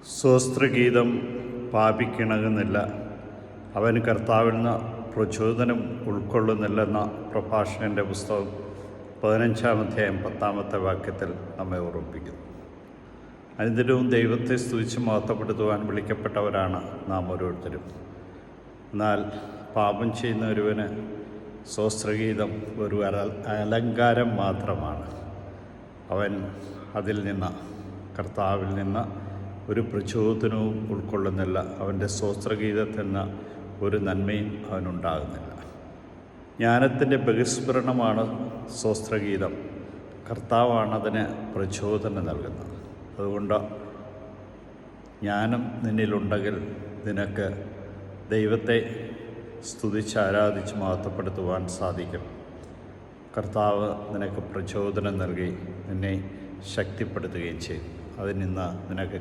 സ്വസ്ത്രഗീതം പാപിക്കിണങ്ങുന്നില്ല, അവൻ കർത്താവിൽ നിന്ന് പ്രചോദനം ഉൾക്കൊള്ളുന്നില്ലെന്ന പ്രഭാഷകൻ്റെ പുസ്തകം 15-ാം അധ്യായം 10-ാമത്തെ വാക്യത്തിൽ നമ്മെ ഓർമ്മിപ്പിക്കുന്നു. അനുദിനവും ദൈവത്തെ സ്തുതിച്ച് മഹത്വപ്പെടുത്തുവാൻ വിളിക്കപ്പെട്ടവരാണ് നാം ഓരോരുത്തരും. എന്നാൽ പാപം ചെയ്യുന്ന ഒരുവന് സ്വസ്ത്രഗീതം ഒരു അലങ്കാരം മാത്രമാണ്. അവൻ അതിൽ നിന്ന്, കർത്താവിൽ നിന്ന് ഒരു പ്രചോദനവും ഉൾക്കൊള്ളുന്നില്ല. അവൻ്റെ സ്വസ്ത്രഗീതത്തിൽ നിന്ന് ഒരു നന്മയും അവനുണ്ടാകുന്നില്ല. ജ്ഞാനത്തിൻ്റെ ബഹിസ്ഫുരണമാണ് സ്വസ്ത്രഗീതം. കർത്താവാണ് അതിന് പ്രചോദനം നൽകുന്നത്. അതുകൊണ്ട് ജ്ഞാനം നിന്നിലുണ്ടെങ്കിൽ നിനക്ക് ദൈവത്തെ സ്തുതിച്ച് ആരാധിച്ച് മഹത്വപ്പെടുത്തുവാൻ സാധിക്കും. കർത്താവ് നിനക്ക് പ്രചോദനം നൽകി നിന്നെ ശക്തിപ്പെടുത്തുകയും ചെയ്യും. അതിൽ നിന്ന് നിനക്ക്